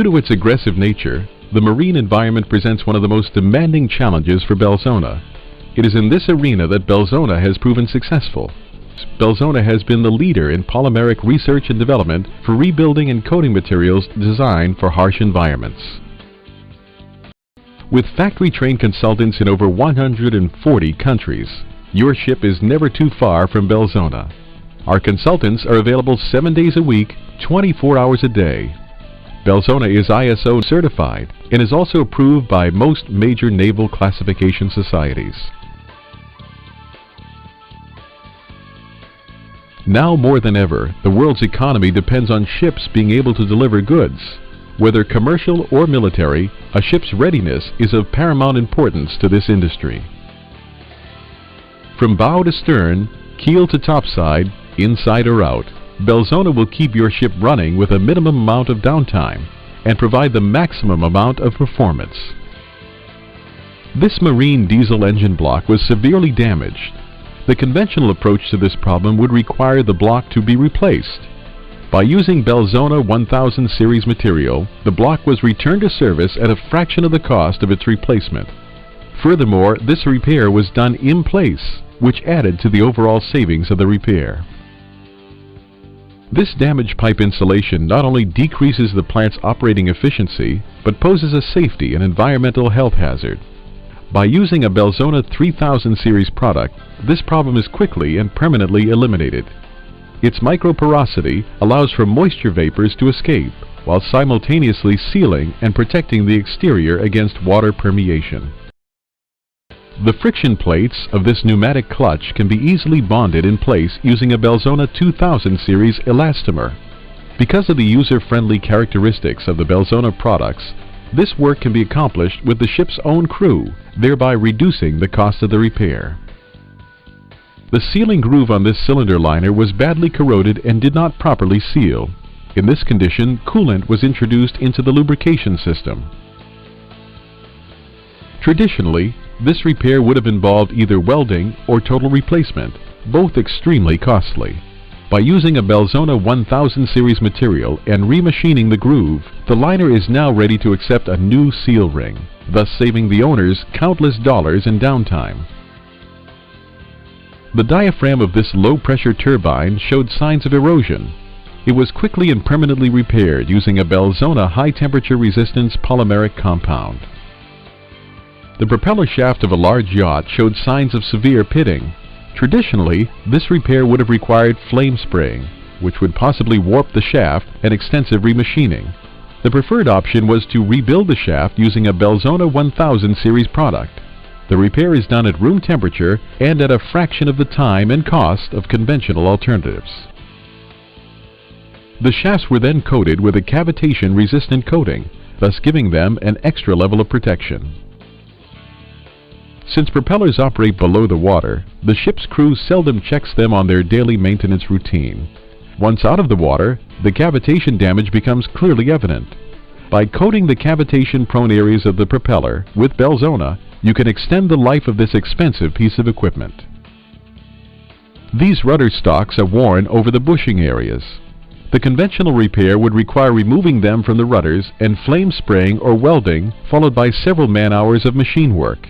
to its aggressive nature, the marine environment presents one of the most demanding challenges for Belzona. It is in this arena that Belzona has proven successful. Belzona has been the leader in polymeric research and development for rebuilding and coating materials designed for harsh environments. With factory-trained consultants in over 140 countries, your ship is never too far from Belzona. Our consultants are available 7 days a week, 24 hours a day. Belzona is ISO certified and is also approved by most major naval classification societies. Now more than ever, the world's economy depends on ships being able to deliver goods. Whether commercial or military, a ship's readiness is of paramount importance to this industry. From bow to stern, keel to topside, inside or out, Belzona will keep your ship running with a minimum amount of downtime and provide the maximum amount of performance. This marine diesel engine block was severely damaged. The conventional approach to this problem would require the block to be replaced. By using Belzona 1000 series material, the block was returned to service at a fraction of the cost of its replacement. Furthermore, this repair was done in place, which added to the overall savings of the repair. This damaged pipe insulation not only decreases the plant's operating efficiency, but poses a safety and environmental health hazard. By using a Belzona 3000 series product, this problem is quickly and permanently eliminated. Its microporosity allows for moisture vapors to escape, while simultaneously sealing and protecting the exterior against water permeation. The friction plates of this pneumatic clutch can be easily bonded in place using a Belzona 2000 series elastomer. Because of the user-friendly characteristics of the Belzona products, this work can be accomplished with the ship's own crew, thereby reducing the cost of the repair. The sealing groove on this cylinder liner was badly corroded and did not properly seal. In this condition, coolant was introduced into the lubrication system. Traditionally, this repair would have involved either welding or total replacement, both extremely costly. By using a Belzona 1000 series material and remachining the groove, the liner is now ready to accept a new seal ring, thus saving the owners countless dollars in downtime. The diaphragm of this low-pressure turbine showed signs of erosion. It was quickly and permanently repaired using a Belzona high-temperature resistance polymeric compound. The propeller shaft of a large yacht showed signs of severe pitting. Traditionally, this repair would have required flame spraying, which would possibly warp the shaft and extensive remachining. The preferred option was to rebuild the shaft using a Belzona 1000 series product. The repair is done at room temperature and at a fraction of the time and cost of conventional alternatives. The shafts were then coated with a cavitation-resistant coating, thus giving them an extra level of protection. Since propellers operate below the water, the ship's crew seldom checks them on their daily maintenance routine. Once out of the water, the cavitation damage becomes clearly evident. By coating the cavitation-prone areas of the propeller with Belzona, you can extend the life of this expensive piece of equipment. These rudder stocks are worn over the bushing areas. The conventional repair would require removing them from the rudders and flame spraying or welding, followed by several man-hours of machine work.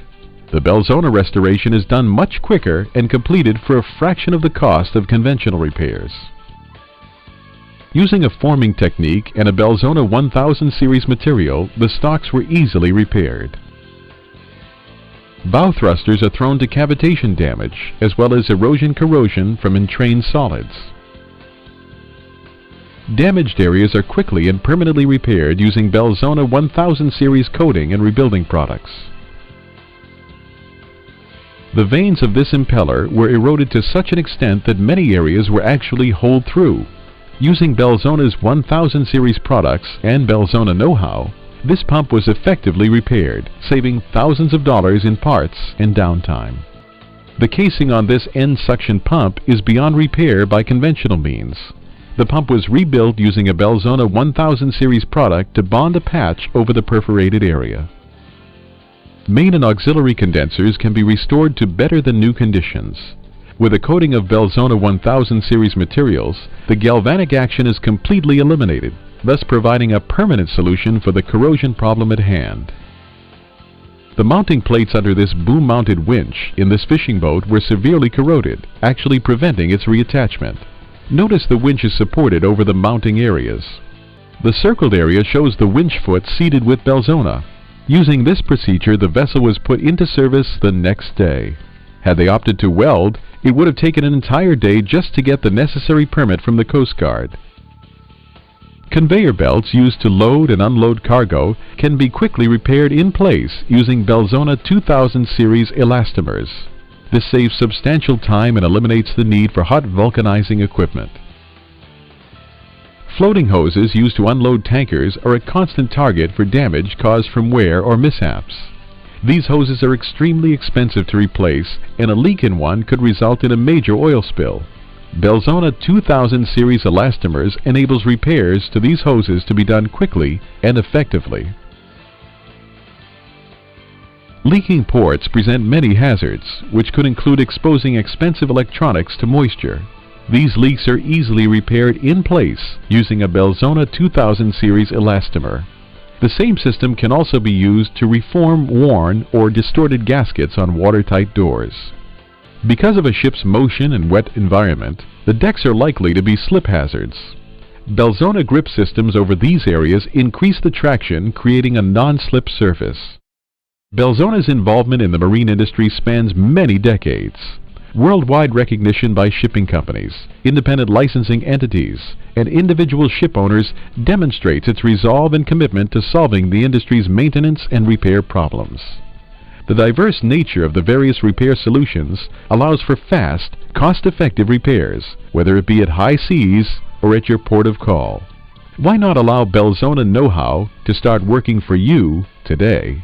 The Belzona restoration is done much quicker and completed for a fraction of the cost of conventional repairs. Using a forming technique and a Belzona 1000 series material, the stocks were easily repaired. Bow thrusters are thrown to cavitation damage, as well as erosion-corrosion from entrained solids. Damaged areas are quickly and permanently repaired using Belzona 1000 series coating and rebuilding products. The vanes of this impeller were eroded to such an extent that many areas were actually holed through. Using Belzona's 1000 series products and Belzona know-how, this pump was effectively repaired, saving thousands of dollars in parts and downtime. The casing on this end suction pump is beyond repair by conventional means. The pump was rebuilt using a Belzona 1000 series product to bond a patch over the perforated area. Main and auxiliary condensers can be restored to better than new conditions. With a coating of Belzona 1000 series materials, the galvanic action is completely eliminated, thus providing a permanent solution for the corrosion problem at hand. The mounting plates under this boom-mounted winch in this fishing boat were severely corroded, actually preventing its reattachment. Notice the winch is supported over the mounting areas. The circled area shows the winch foot seated with Belzona. Using this procedure, the vessel was put into service the next day. Had they opted to weld, it would have taken an entire day just to get the necessary permit from the Coast Guard. Conveyor belts used to load and unload cargo can be quickly repaired in place using Belzona 2000 series elastomers. This saves substantial time and eliminates the need for hot vulcanizing equipment. Floating hoses used to unload tankers are a constant target for damage caused from wear or mishaps. These hoses are extremely expensive to replace, and a leak in one could result in a major oil spill. Belzona 2000 series elastomers enables repairs to these hoses to be done quickly and effectively. Leaking ports present many hazards, which could include exposing expensive electronics to moisture. These leaks are easily repaired in place using a Belzona 2000 series elastomer. The same system can also be used to reform worn or distorted gaskets on watertight doors. Because of a ship's motion and wet environment, the decks are likely to be slip hazards. Belzona grip systems over these areas increase the traction, creating a non-slip surface. Belzona's involvement in the marine industry spans many decades. Worldwide recognition by shipping companies, independent licensing entities, and individual ship owners demonstrates its resolve and commitment to solving the industry's maintenance and repair problems. The diverse nature of the various repair solutions allows for fast, cost-effective repairs, whether it be at high seas or at your port of call. Why not allow Belzona know-how to start working for you today?